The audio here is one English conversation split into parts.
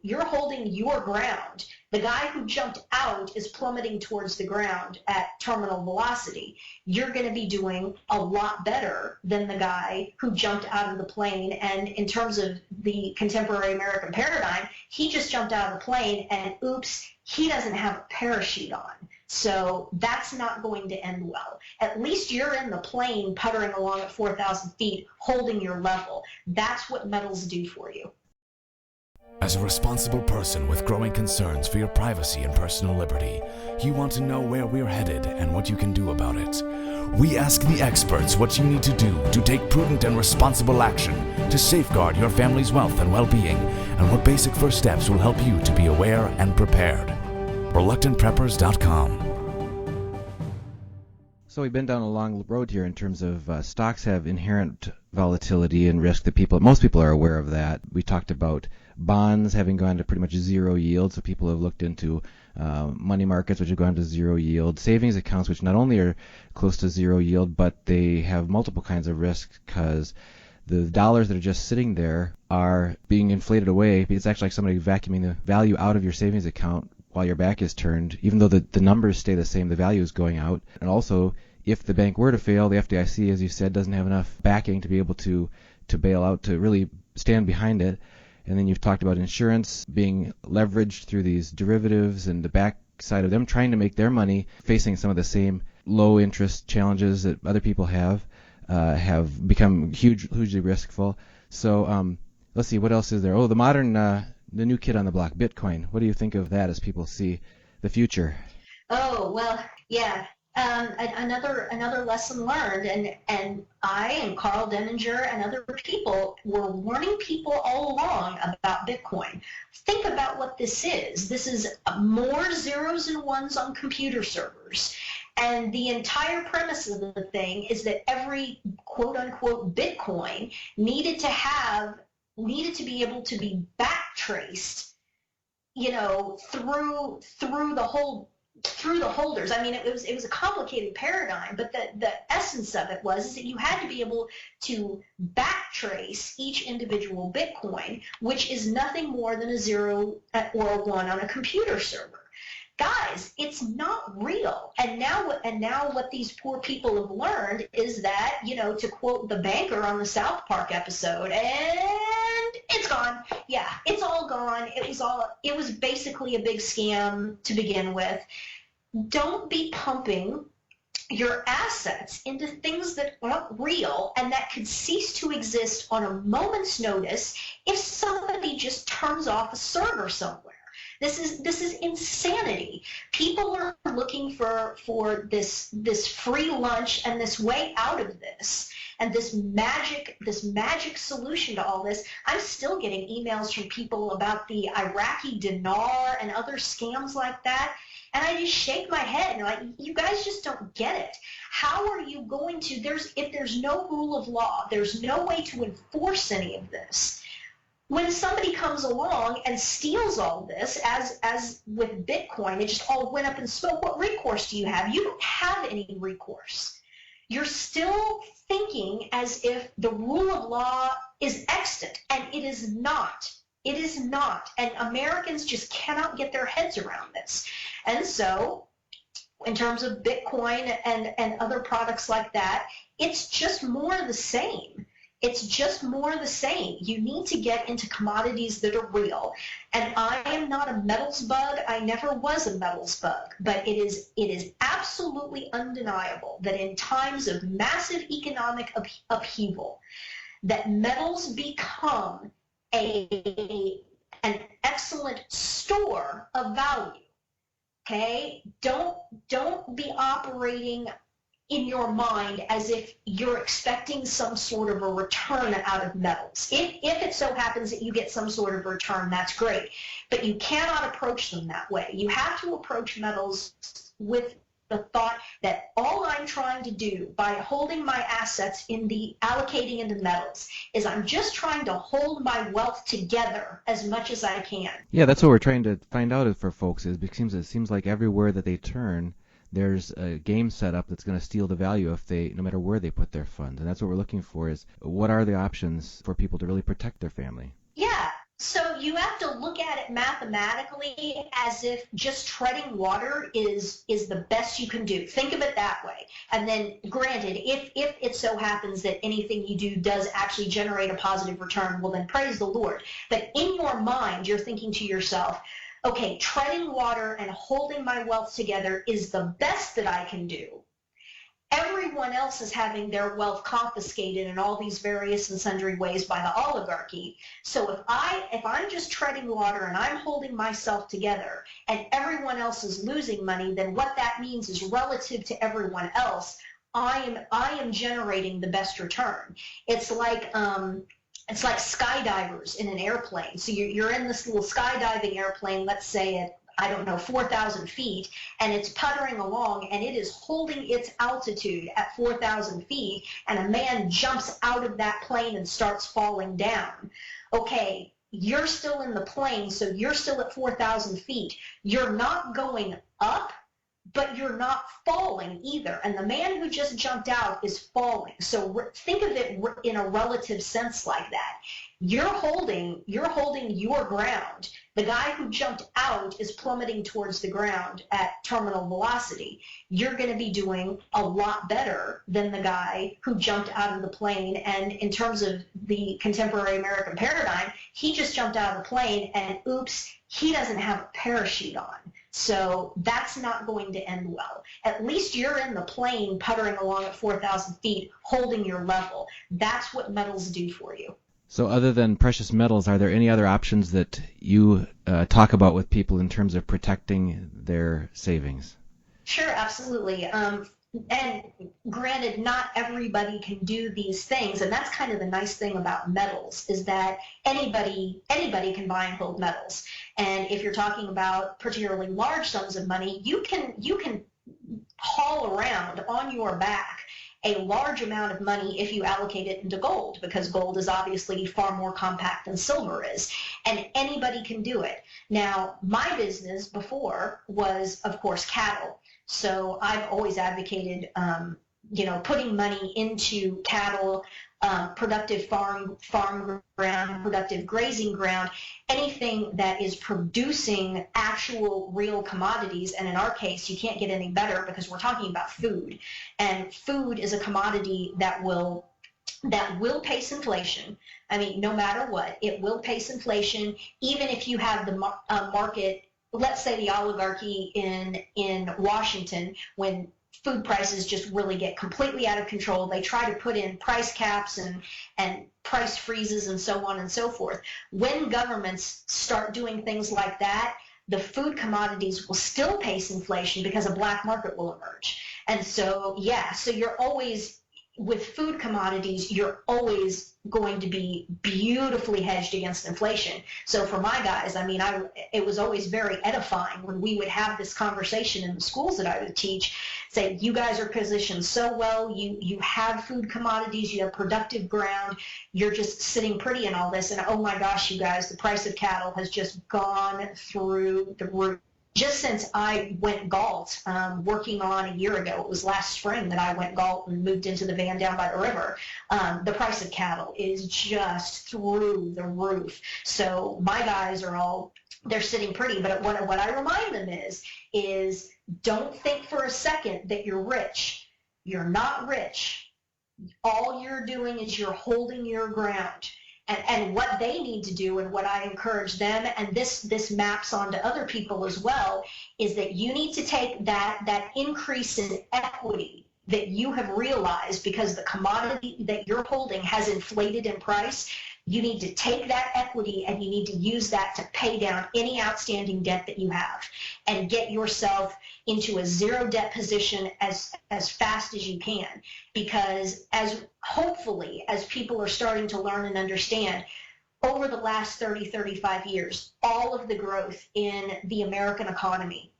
you're holding your ground. The guy who jumped out is plummeting towards the ground at terminal velocity. You're going to be doing a lot better than the guy who jumped out of the plane. And in terms of the contemporary American paradigm, he just jumped out of the plane and oops, he doesn't have a parachute on. So that's not going to end well. At least you're in the plane puttering along at 4,000 feet, holding your level. That's what metals do for you. As a responsible person with growing concerns for your privacy and personal liberty, you want to know where we're headed and what you can do about it. We ask the experts what you need to do to take prudent and responsible action to safeguard your family's wealth and well-being, and what basic first steps will help you to be aware and prepared. ReluctantPreppers.com. So we've been down a long road here in terms of stocks have inherent volatility and risk that most people are aware of that. We talked about bonds having gone to pretty much zero yield, so people have looked into money markets, which have gone to zero yield, savings accounts, which not only are close to zero yield, but they have multiple kinds of risks because the dollars that are just sitting there are being inflated away. It's actually like somebody vacuuming the value out of your savings account while your back is turned. Even though the numbers stay the same, the value is going out. And also, if the bank were to fail, the FDIC, as you said, doesn't have enough backing to be able to bail out, to really stand behind it. And then you've talked about insurance being leveraged through these derivatives and the backside of them trying to make their money, facing some of the same low interest challenges that other people have become hugely riskful. So let's see, what else is there? Oh, the new kid on the block, Bitcoin. What do you think of that as people see the future? Oh, well, yeah. Another lesson learned, and I and Carl Denninger and other people were warning people all along about Bitcoin. Think about what this is. This is more zeros and ones on computer servers. And the entire premise of the thing is that every quote-unquote Bitcoin needed to be able to be backtraced, through the holders. I mean, it was a complicated paradigm, but the essence of it is that you had to be able to backtrace each individual Bitcoin, which is nothing more than a 0 or a 1 on a computer server. Guys, it's not real. And now what these poor people have learned is that, to quote the banker on the South Park episode, and it's gone. Yeah, it's all gone. It was basically a big scam to begin with. Don't be pumping your assets into things that aren't real and that could cease to exist on a moment's notice if somebody just turns off a server somewhere. This is insanity. People are looking for this free lunch and this way out of this, and this magic solution to all this. I'm still getting emails from people about the Iraqi dinar and other scams like that, and I just shake my head and like, you guys just don't get it. How are you going to? If there's no rule of law, there's no way to enforce any of this. When somebody comes along and steals all this, as with Bitcoin, it just all went up in smoke, what recourse do you have? You don't have any recourse. You're still thinking as if the rule of law is extant, and it is not. It is not. And Americans just cannot get their heads around this. And so, in terms of Bitcoin and other products like that, it's just more of the same. It's just more the same. You need to get into commodities that are real. And I am not a metals bug. I never was a metals bug. But it is absolutely undeniable that in times of massive economic upheaval, that metals become an excellent store of value. Okay? Don't be operating in your mind as if you're expecting some sort of a return out of metals. If it so happens that you get some sort of return, that's great. But you cannot approach them that way. You have to approach metals with the thought that all I'm trying to do by holding my assets allocating into metals is I'm just trying to hold my wealth together as much as I can. Yeah, that's what we're trying to find out for folks. It seems like everywhere that they turn, there's a game set up that's going to steal the value no matter where they put their funds. And that's what we're looking for is what are the options for people to really protect their family? Yeah. So you have to look at it mathematically as if just treading water is the best you can do. Think of it that way. And then granted, if it so happens that anything you do does actually generate a positive return, well then praise the Lord. But in your mind, you're thinking to yourself, okay, treading water and holding my wealth together is the best that I can do. Everyone else is having their wealth confiscated in all these various and sundry ways by the oligarchy. So if I'm just treading water and I'm holding myself together and everyone else is losing money, then what that means is relative to everyone else, I am generating the best return. It's like skydivers in an airplane. So you're in this little skydiving airplane, let's say at, I don't know, 4,000 feet, and it's puttering along, and it is holding its altitude at 4,000 feet, and a man jumps out of that plane and starts falling down. Okay, you're still in the plane, so you're still at 4,000 feet. You're not going up, but you're not falling either. And the man who just jumped out is falling. So think of it in a relative sense like that. You're holding your ground. The guy who jumped out is plummeting towards the ground at terminal velocity. You're going to be doing a lot better than the guy who jumped out of the plane. And in terms of the contemporary American paradigm, he just jumped out of the plane and oops, he doesn't have a parachute on. So that's not going to end well. At least you're in the plane puttering along at 4,000 feet, holding your level. That's what metals do for you. So other than precious metals, are there any other options that you talk about with people in terms of protecting their savings? Sure, absolutely. And granted, not everybody can do these things, and that's kind of the nice thing about metals is that anybody can buy and hold metals. And if you're talking about particularly large sums of money, you can haul around on your back a large amount of money if you allocate it into gold, because gold is obviously far more compact than silver is, and anybody can do it. Now, my business before was, of course, cattle. So I've always advocated, putting money into cattle, productive farm ground, productive grazing ground, anything that is producing actual real commodities. And in our case, you can't get any better because we're talking about food. And food is a commodity that will pace inflation. I mean, no matter what, it will pace inflation, even if you have the market. Let's say the oligarchy in Washington, when food prices just really get completely out of control, they try to put in price caps and price freezes and so on and so forth. When governments start doing things like that, the food commodities will still pace inflation because a black market will emerge. And so, so you're always, with food commodities, you're always going to be beautifully hedged against inflation. So for my guys, I mean, it was always very edifying when we would have this conversation in the schools that I would teach, say, you guys are positioned so well, you have food commodities, you have productive ground, you're just sitting pretty in all this, and oh my gosh, you guys, the price of cattle has just gone through the roof. Just since I went galt, working on a year ago, it was last spring that I went galt and moved into the van down by the river, the price of cattle is just through the roof. So my guys they're sitting pretty, but what I remind them is don't think for a second that you're rich. You're not rich. All you're doing is you're holding your ground. And what they need to do, and what I encourage them, and this maps onto other people as well, is that you need to take that increase in equity that you have realized because the commodity that you're holding has inflated in price. You need to take that equity and you need to use that to pay down any outstanding debt that you have and get yourself into a zero debt position as fast as you can. Because hopefully as people are starting to learn and understand, over the last 35 years, all of the growth in the American economy,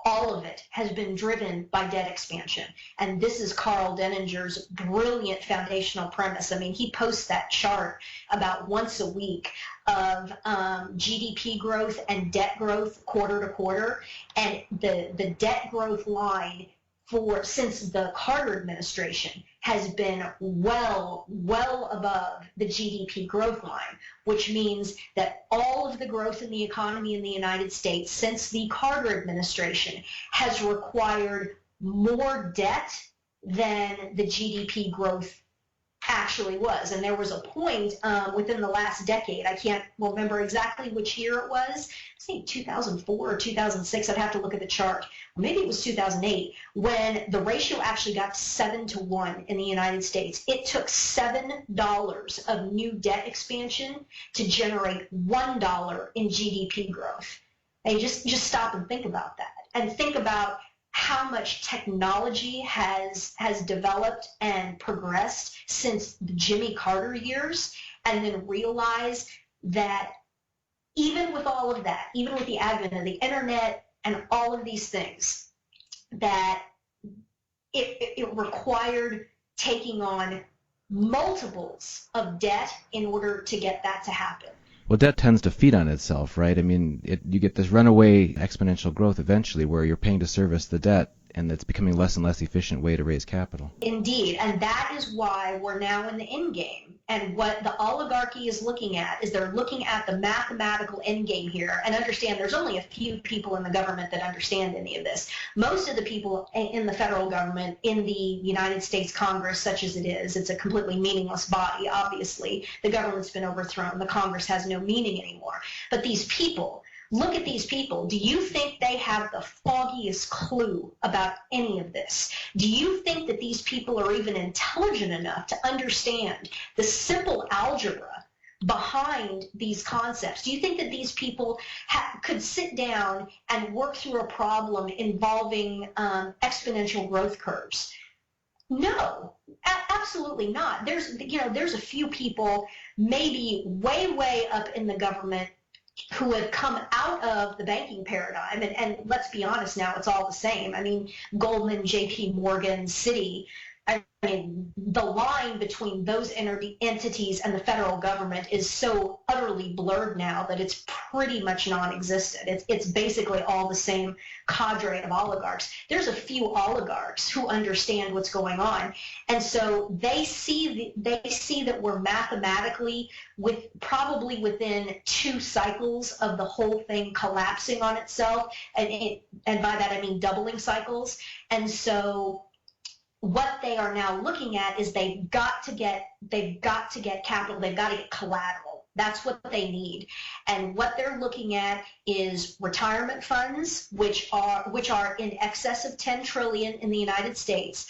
all of it has been driven by debt expansion. And this is Carl Denninger's brilliant foundational premise. I mean, he posts that chart about once a week of GDP growth and debt growth quarter to quarter. And the debt growth line since the Carter administration has been well above the GDP growth line, which means that all of the growth in the economy in the United States since the Carter administration has required more debt than the GDP growth actually was. And there was a point within the last decade, I can't remember exactly which year it was, I think 2004 or 2006, I'd have to look at the chart, maybe it was 2008, when the ratio actually got 7-to-1 in the United States. It took $7 of new debt expansion to generate $1 in GDP growth. And just stop and think about that, and think about how much technology has developed and progressed since the Jimmy Carter years, and then realize that even with all of that, even with the advent of the internet and all of these things, that it required taking on multiples of debt in order to get that to happen. Well, debt tends to feed on itself, right? I mean, you get this runaway exponential growth eventually where you're paying to service the debt, and it's becoming less and less efficient way to raise capital. Indeed, and that is why we're now in the end game. And what the oligarchy is looking at is they're looking at the mathematical end game here, and understand there's only a few people in the government that understand any of this. Most of the people in the federal government, in the United States Congress, such as it is, it's a completely meaningless body, obviously. The government's been overthrown. The Congress has no meaning anymore. But these people, look at these people. Do you think they have the foggiest clue about any of this? Do you think that these people are even intelligent enough to understand the simple algebra behind these concepts? Do you think that these people could sit down and work through a problem involving exponential growth curves? No, absolutely not. There's a few people, maybe way up in the government, who have come out of the banking paradigm, and let's be honest now, it's all the same. I mean, Goldman, JP Morgan, Citi, I mean, the line between those entities and the federal government is so utterly blurred now that it's pretty much non-existent. It's basically all the same cadre of oligarchs. There's a few oligarchs who understand what's going on, and so they see that we're mathematically probably within 2 cycles of the whole thing collapsing on itself, and by that I mean doubling cycles. And so what they are now looking at is they've got to get capital, they've got to get collateral. That's what they need. And what they're looking at is retirement funds, which are in excess of 10 trillion in the United States.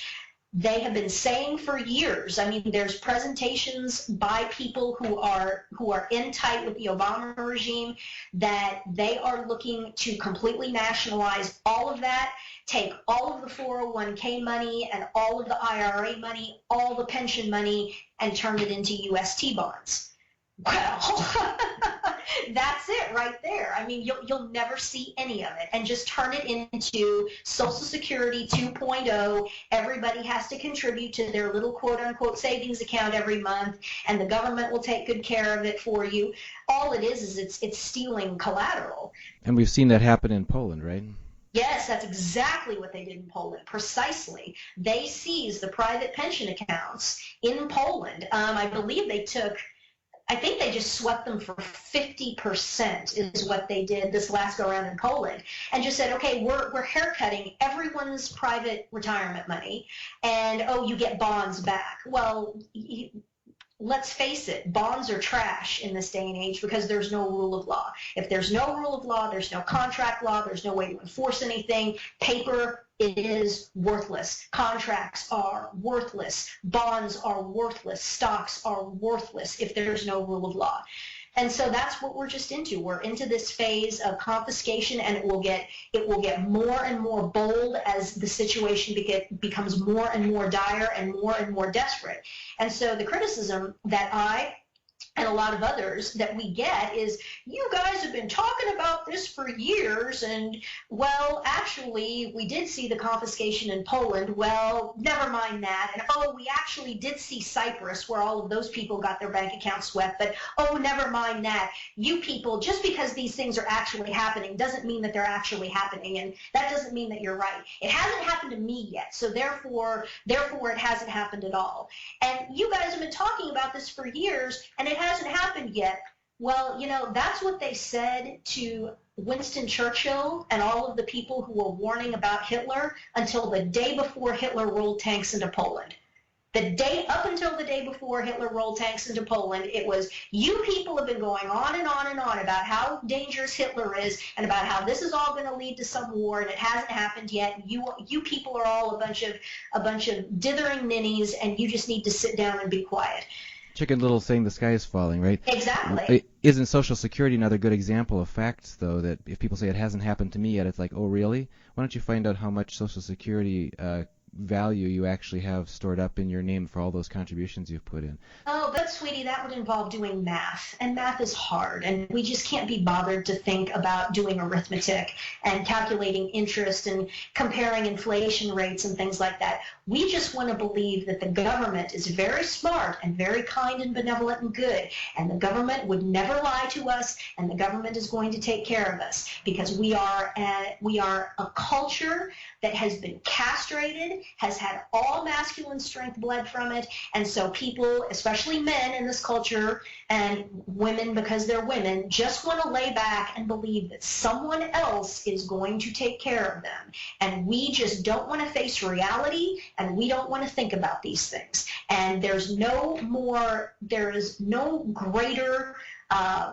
They have been saying for years, I mean, there's presentations by people who are in tight with the Obama regime, that they are looking to completely nationalize all of that, take all of the 401k money and all of the IRA money, all the pension money, and turn it into UST bonds. Well, that's it right there. I mean, you'll never see any of it. And just turn it into Social Security 2.0. Everybody has to contribute to their little quote-unquote savings account every month, and the government will take good care of it for you. All it is it's stealing collateral. And we've seen that happen in Poland, right? Yes, that's exactly what they did in Poland, precisely. They seized the private pension accounts in Poland. I believe I think they just swept them for 50% is what they did this last go around in Poland, and just said, okay, we're haircutting everyone's private retirement money, and you get bonds back. Well, let's face it, bonds are trash in this day and age because there's no rule of law. If there's no rule of law, there's no contract law, there's no way to enforce anything. Paper is worthless. Contracts are worthless. Bonds are worthless. Stocks are worthless if there's no rule of law. And so that's what we're just into. We're into this phase of confiscation, and it will get more and more bold as the situation becomes more and more dire and more desperate. And so the criticism that I and a lot of others that we get is, you guys have been talking about this for years, and, well, actually, we did see the confiscation in Poland. Well, never mind that. And, oh, we actually did see Cyprus, where all of those people got their bank accounts swept. But, oh, never mind that. You people, just because these things are actually happening doesn't mean that they're actually happening, and that doesn't mean that you're right. It hasn't happened to me yet, so therefore it hasn't happened at all. And you guys have been talking about this for years, and it hasn't happened yet. Well, that's what they said to Winston Churchill and all of the people who were warning about Hitler until the day before Hitler rolled tanks into Poland. Up until the day before Hitler rolled tanks into Poland, it was, you people have been going on and on and on about how dangerous Hitler is and about how this is all going to lead to some war, and it hasn't happened yet. You people are all a bunch of dithering ninnies, and you just need to sit down and be quiet. Chicken Little saying the sky is falling, right? Exactly. Isn't Social Security another good example of facts, though, that if people say it hasn't happened to me yet, it's like, oh, really? Why don't you find out how much Social Security value you actually have stored up in your name for all those contributions you've put in? Oh, but sweetie, that would involve doing math, and math is hard, and we just can't be bothered to think about doing arithmetic and calculating interest and comparing inflation rates and things like that. We just want to believe that the government is very smart and very kind and benevolent and good, and the government would never lie to us, and the government is going to take care of us, because we are a culture that has been castrated, has had all masculine strength bled from it, and so people, especially men in this culture, and women because they're women, just want to lay back and believe that someone else is going to take care of them. And we just don't want to face reality, and we don't want to think about these things. And there is no greater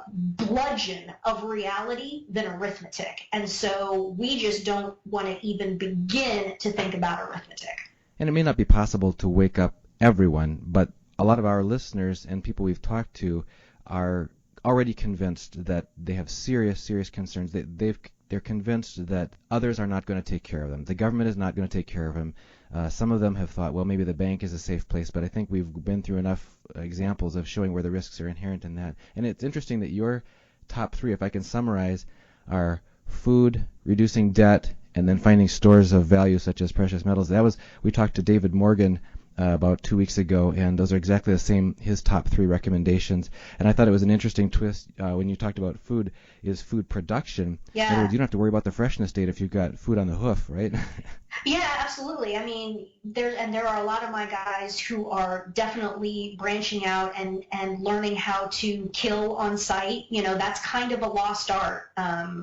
bludgeon of reality than arithmetic. And so we just don't want to even begin to think about arithmetic. And it may not be possible to wake up everyone, but a lot of our listeners and people we've talked to are already convinced that they have serious concerns. They're convinced that others are not going to take care of them. The government is not going to take care of them. Some of them have thought, well, maybe the bank is a safe place, but I think we've been through enough examples of showing where the risks are inherent in that. And it's interesting that your top three, if I can summarize, are food, reducing debt, and then finding stores of value such as precious metals. We talked to David Morgan about 2 weeks ago, and those are exactly the same, his top three recommendations. And I thought it was an interesting twist when you talked about food, is food production. Yeah. In other words, you don't have to worry about the freshness date if you've got food on the hoof, right? Yeah, absolutely. I mean, there are a lot of my guys who are definitely branching out and learning how to kill on site. That's kind of a lost art,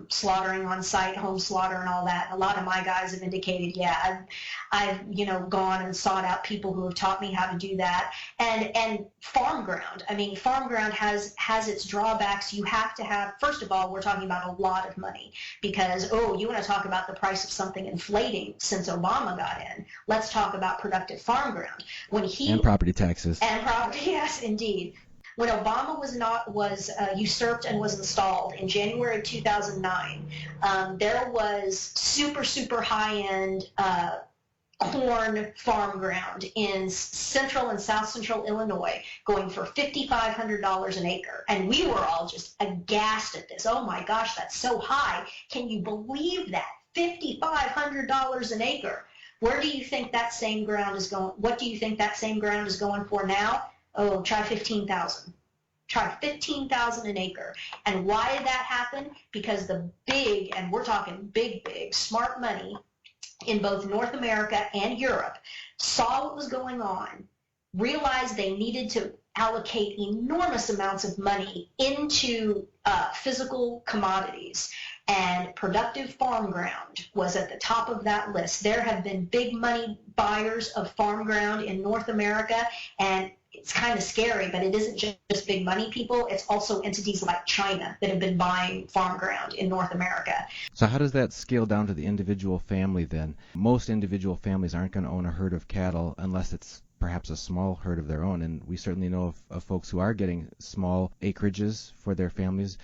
slaughtering on site, home slaughter and all that. A lot of my guys have indicated, yeah, I've gone and sought out people who have taught me how to do that. And farm ground. I mean, farm ground has its drawbacks. You have to have, first of all, we're talking about a lot of money, because, you want to talk about the price of something inflating since Obama got in. Let's talk about productive farm ground. And property taxes. And property, yes, indeed. When Obama was usurped and was installed in January of 2009, there was super high-end corn farm ground in central and south central Illinois going for $5,500 an acre. And we were all just aghast at this. Oh my gosh, that's so high. Can you believe that? $5,500 an acre. Where do you think that same ground is going? What do you think that same ground is going for now? Oh, try $15,000. Try $15,000 an acre. And why did that happen? Because the big, and we're talking big, smart money in both North America and Europe saw what was going on, realized they needed to allocate enormous amounts of money into physical commodities, and productive farm ground was at the top of that list. There have been big money buyers of farm ground in North America, and it's kind of scary, but it isn't just big money people. It's also entities like China that have been buying farm ground in North America. So how does that scale down to the individual family then? Most individual families aren't going to own a herd of cattle unless it's perhaps a small herd of their own, and we certainly know of folks who are getting small acreages for their families,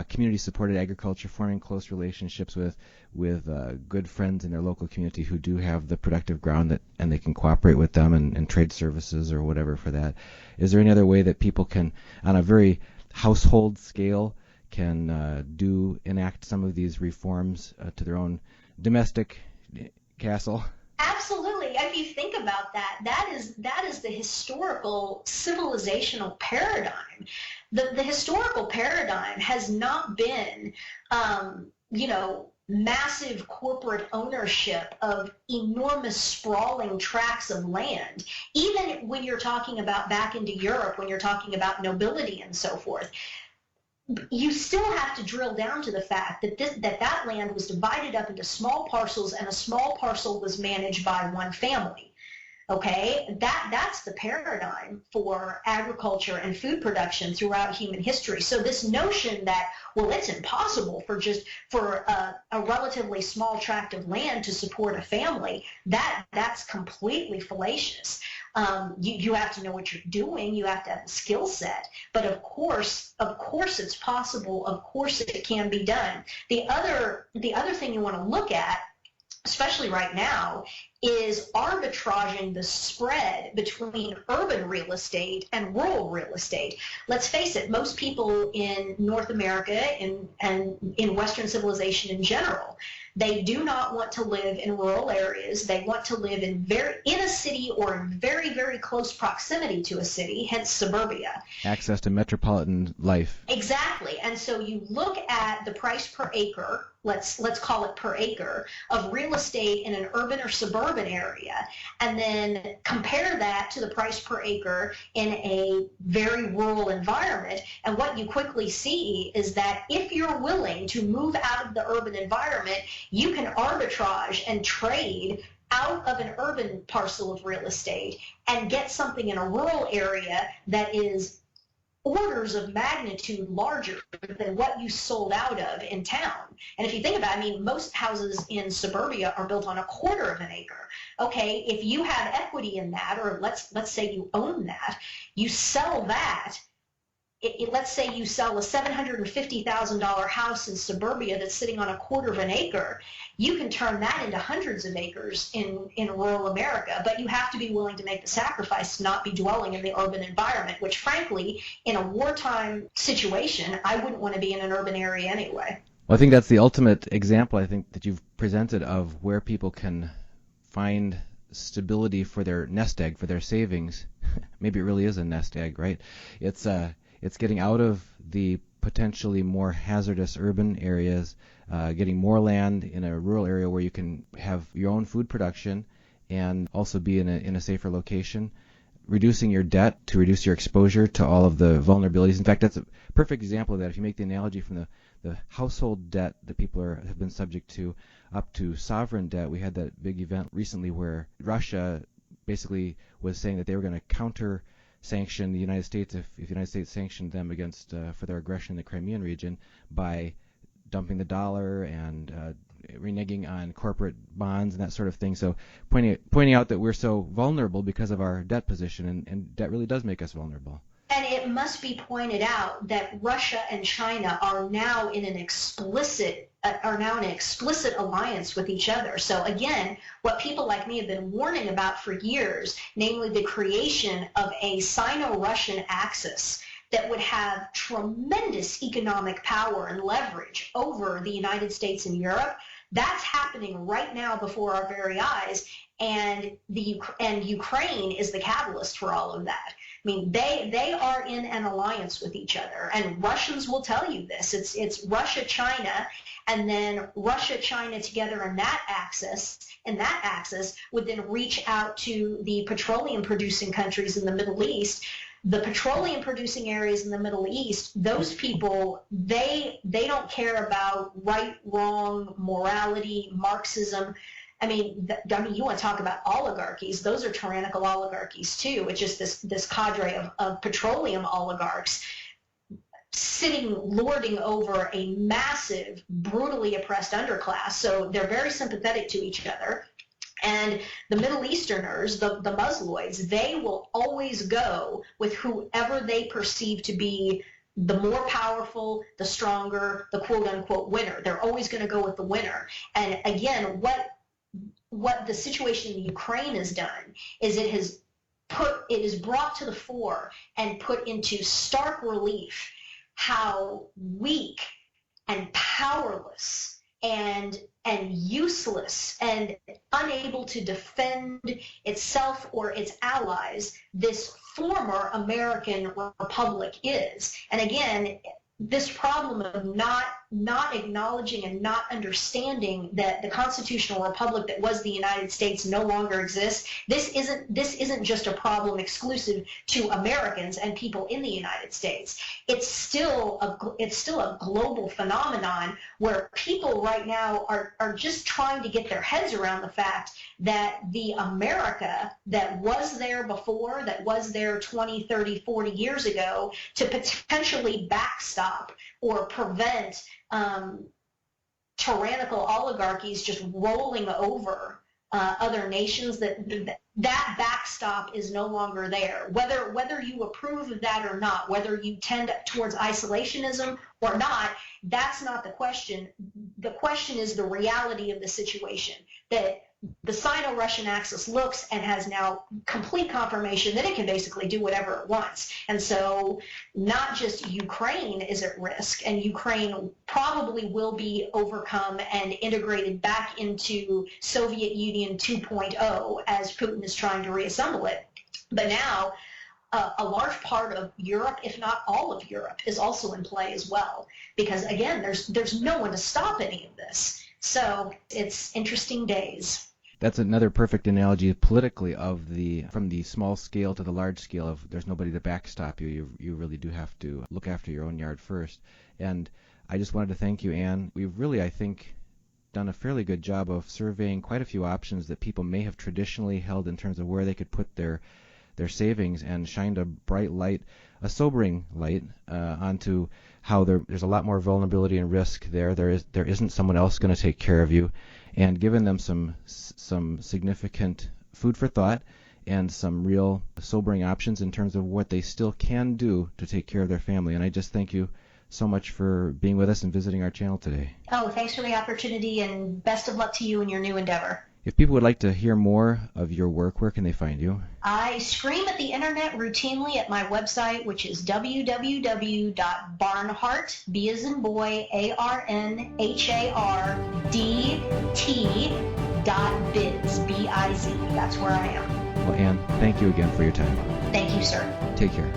community-supported agriculture, forming close relationships with good friends in their local community who do have the productive ground and they can cooperate with them and trade services or whatever for that. Is there any other way that people can, on a very household scale, can enact some of these reforms to their own domestic castle? Absolutely. If you think about that, that is the historical civilizational paradigm. The historical paradigm has not been, massive corporate ownership of enormous sprawling tracts of land. Even when you're talking about back into Europe, when you're talking about nobility and so forth, you still have to drill down to the fact that that land was divided up into small parcels, and a small parcel was managed by one family. Okay, that's the paradigm for agriculture and food production throughout human history. So this notion that, well, it's impossible for a relatively small tract of land to support a family, that's completely fallacious. You have to know what you're doing. You have to have a skill set. But of course it's possible. Of course it can be done. The other thing you want to look at, especially right now, is arbitraging the spread between urban real estate and rural real estate. Let's face it, most people in North America and in Western civilization in general, they do not want to live in rural areas. They want to live in a city or in very, very close proximity to a city, hence suburbia. Access to metropolitan life. Exactly. And so you look at the price per acre, let's call it per acre, of real estate in an urban or suburban area, and then compare that to the price per acre in a very rural environment. And what you quickly see is that if you're willing to move out of the urban environment, you can arbitrage and trade out of an urban parcel of real estate and get something in a rural area that is orders of magnitude larger than what you sold out of in town. And if you think about it, most houses in suburbia are built on a quarter of an acre. Okay, if you have equity in that, or let's say you own that, you sell that. Let's say you sell a $750,000 house in suburbia that's sitting on a quarter of an acre. You can turn that into hundreds of acres in rural America, but you have to be willing to make the sacrifice to not be dwelling in the urban environment, which frankly, in a wartime situation, I wouldn't want to be in an urban area anyway. Well, I think that's the ultimate example, I think, that you've presented of where people can find stability for their nest egg, for their savings. Maybe it really is a nest egg, right? It's getting out of the potentially more hazardous urban areas, getting more land in a rural area where you can have your own food production and also be in a safer location, reducing your debt to reduce your exposure to all of the vulnerabilities. In fact, that's a perfect example of that. If you make the analogy from the household debt that people have been subject to up to sovereign debt, we had that big event recently where Russia basically was saying that they were going to counter sanction the United States if the United States sanctioned them against for their aggression in the Crimean region by dumping the dollar and reneging on corporate bonds and that sort of thing. So pointing out that we're so vulnerable because of our debt position, and debt really does make us vulnerable. And it must be pointed out that Russia and China are now in an explicit alliance with each other. So again, what people like me have been warning about for years, namely the creation of a Sino-Russian axis that would have tremendous economic power and leverage over the United States and Europe, that's happening right now before our very eyes, and Ukraine is the catalyst for all of that. They are in an alliance with each other, and Russians will tell you this. It's Russia, China, and then Russia, China together in that axis, would then reach out to the petroleum-producing countries in the Middle East. The petroleum-producing areas in the Middle East, those people, they don't care about right, wrong, morality, Marxism. You want to talk about oligarchies. Those are tyrannical oligarchies too. It's just this cadre of petroleum oligarchs lording over a massive, brutally oppressed underclass. So they're very sympathetic to each other. And the Middle Easterners, the Muslims, they will always go with whoever they perceive to be the more powerful, the stronger, the quote-unquote winner. They're always going to go with the winner. And again, what the situation in Ukraine has done is it is brought to the fore and put into stark relief how weak and powerless and useless and unable to defend itself or its allies this former American republic is. And again, this problem of not acknowledging and not understanding that the constitutional republic that was the United States no longer exists. This isn't just a problem exclusive to Americans and people in the United States. It's still a global phenomenon where people right now are just trying to get their heads around the fact that the America that was there before, that was there 20, 30, 40 years ago to potentially backstop or prevent tyrannical oligarchies just rolling over other nations, that backstop is no longer there. Whether you approve of that or not, whether you tend towards isolationism or not, that's not the question. The question is the reality of the situation, that the Sino-Russian axis looks and has now complete confirmation that it can basically do whatever it wants. And so not just Ukraine is at risk, and Ukraine probably will be overcome and integrated back into Soviet Union 2.0 as Putin is trying to reassemble it, but now a large part of Europe, if not all of Europe, is also in play as well, because again, there's no one to stop any of this. So it's interesting days. That's another perfect analogy politically from the small scale to the large scale of there's nobody to backstop you. You really do have to look after your own yard first. And I just wanted to thank you, Ann. We've really, I think, done a fairly good job of surveying quite a few options that people may have traditionally held in terms of where they could put their savings, and shined a bright light, a sobering light, onto how there's a lot more vulnerability and risk there. There isn't someone else going to take care of you, and given them some significant food for thought and some real sobering options in terms of what they still can do to take care of their family. And I just thank you so much for being with us and visiting our channel today. Oh, thanks for the opportunity, and best of luck to you in your new endeavor. If people would like to hear more of your work, where can they find you? I scream at the internet routinely at my website, which is www.barnhardt, B as in boy, ARNHARDT.biz, B-I-Z. That's where I am. Well, Ann, thank you again for your time. Thank you, sir. Take care.